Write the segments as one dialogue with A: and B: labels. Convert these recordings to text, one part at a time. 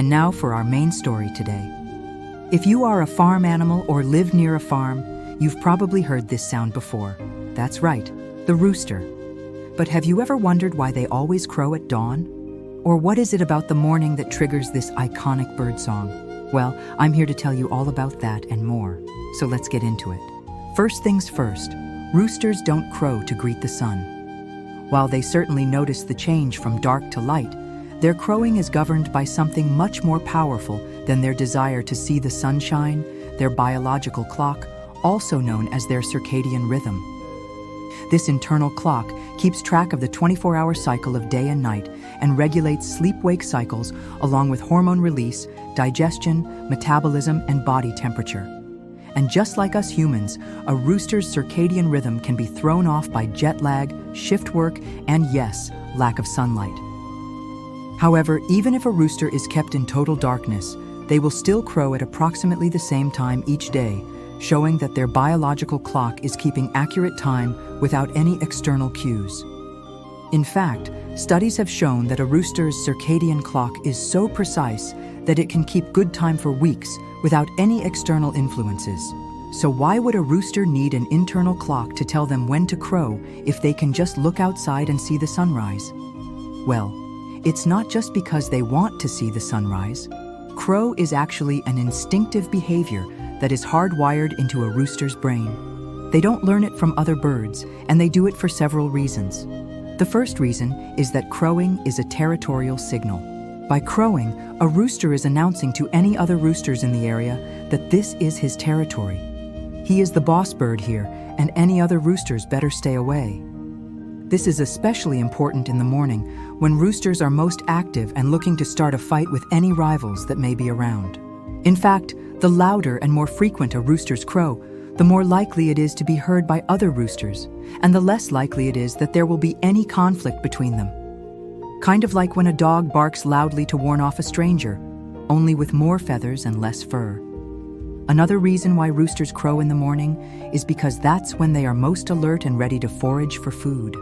A: And now for our main story today. If you are a farm animal or live near a farm, you've probably heard this sound before. That's right, the rooster. But have you ever wondered why they always crow at dawn? Or what is it about the morning that triggers this iconic bird song? Well, I'm here to tell you all about that and more. So let's get into it. First things first, roosters don't crow to greet the sun. While they certainly notice the change from dark to light, their crowing is governed by something much more powerful than their desire to see the sunshine, their biological clock, also known as their circadian rhythm. This internal clock keeps track of the 24-hour cycle of day and night and regulates sleep-wake cycles along with hormone release, digestion, metabolism, and body temperature. And just like us humans, a rooster's circadian rhythm can be thrown off by jet lag, shift work, and yes, lack of sunlight. However, even if a rooster is kept in total darkness, they will still crow at approximately the same time each day, showing that their biological clock is keeping accurate time without any external cues. In fact, studies have shown that a rooster's circadian clock is so precise that it can keep good time for weeks without any external influences. So why would a rooster need an internal clock to tell them when to crow if they can just look outside and see the sunrise? Well, it's not just because they want to see the sunrise. Crow is actually an instinctive behavior that is hardwired into a rooster's brain. They don't learn it from other birds, and they do it for several reasons. The first reason is that crowing is a territorial signal. By crowing, a rooster is announcing to any other roosters in the area that this is his territory. He is the boss bird here, and any other roosters better stay away. This is especially important in the morning, when roosters are most active and looking to start a fight with any rivals that may be around. In fact, the louder and more frequent a rooster's crow, the more likely it is to be heard by other roosters, and the less likely it is that there will be any conflict between them. Kind of like when a dog barks loudly to warn off a stranger, only with more feathers and less fur. Another reason why roosters crow in the morning is because that's when they are most alert and ready to forage for food.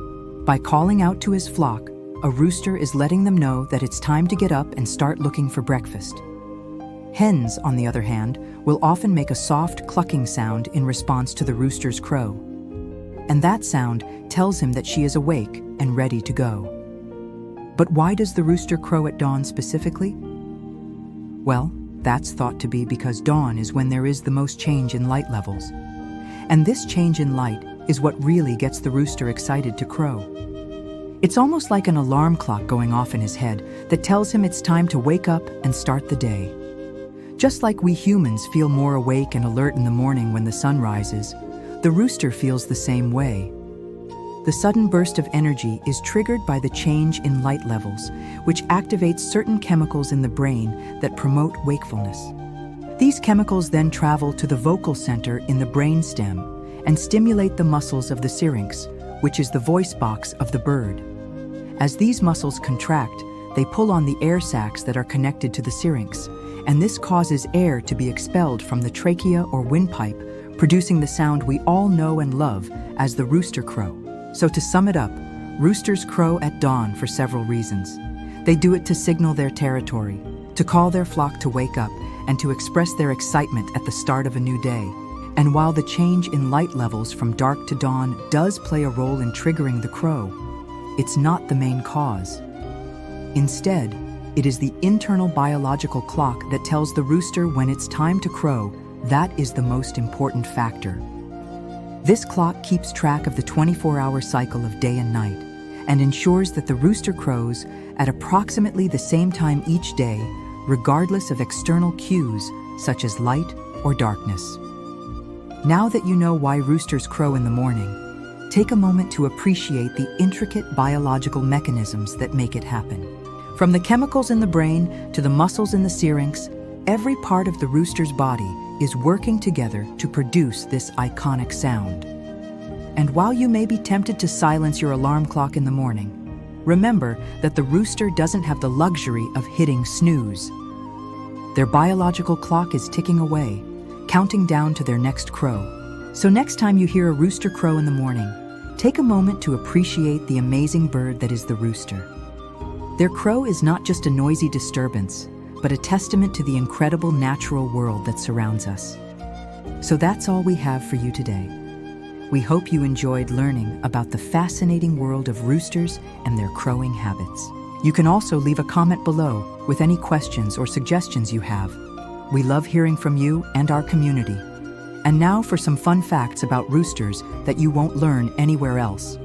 A: By calling out to his flock, a rooster is letting them know that it's time to get up and start looking for breakfast. Hens, on the other hand, will often make a soft clucking sound in response to the rooster's crow. And that sound tells him that she is awake and ready to go. But why does the rooster crow at dawn specifically? Well, that's thought to be because dawn is when there is the most change in light levels. And this change in light is what really gets the rooster excited to crow. It's almost like an alarm clock going off in his head that tells him it's time to wake up and start the day. Just like we humans feel more awake and alert in the morning when the sun rises, the rooster feels the same way. The sudden burst of energy is triggered by the change in light levels, which activates certain chemicals in the brain that promote wakefulness. These chemicals then travel to the vocal center in the brainstem and stimulate the muscles of the syrinx, which is the voice box of the bird. As these muscles contract, they pull on the air sacs that are connected to the syrinx, and this causes air to be expelled from the trachea or windpipe, producing the sound we all know and love as the rooster crow. So to sum it up, roosters crow at dawn for several reasons. They do it to signal their territory, to call their flock to wake up, and to express their excitement at the start of a new day. And while the change in light levels from dark to dawn does play a role in triggering the crow, it's not the main cause. Instead, it is the internal biological clock that tells the rooster when it's time to crow. That is the most important factor. This clock keeps track of the 24-hour cycle of day and night and ensures that the rooster crows at approximately the same time each day, regardless of external cues such as light or darkness. Now that you know why roosters crow in the morning, take a moment to appreciate the intricate biological mechanisms that make it happen. From the chemicals in the brain to the muscles in the syrinx, every part of the rooster's body is working together to produce this iconic sound. And while you may be tempted to silence your alarm clock in the morning, remember that the rooster doesn't have the luxury of hitting snooze. Their biological clock is ticking away, counting down to their next crow. So next time you hear a rooster crow in the morning, take a moment to appreciate the amazing bird that is the rooster. Their crow is not just a noisy disturbance, but a testament to the incredible natural world that surrounds us. So that's all we have for you today. We hope you enjoyed learning about the fascinating world of roosters and their crowing habits. You can also leave a comment below with any questions or suggestions you have. We love hearing from you and our community. And now for some fun facts about roosters that you won't learn anywhere else.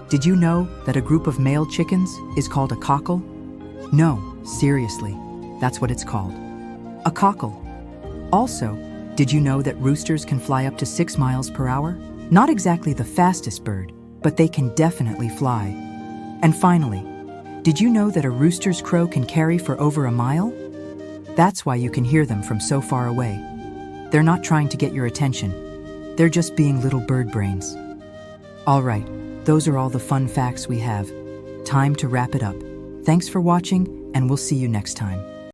A: Did you know that a group of male chickens is called a cockle? No, seriously, that's what it's called. A cockle. Also, did you know that roosters can fly up to 6 miles per hour? Not exactly the fastest bird, but they can definitely fly. And finally, did you know that a rooster's crow can carry for over a mile? That's why you can hear them from so far away. They're not trying to get your attention. They're just being little bird brains. All right, those are all the fun facts we have. Time to wrap it up. Thanks for watching, and we'll see you next time.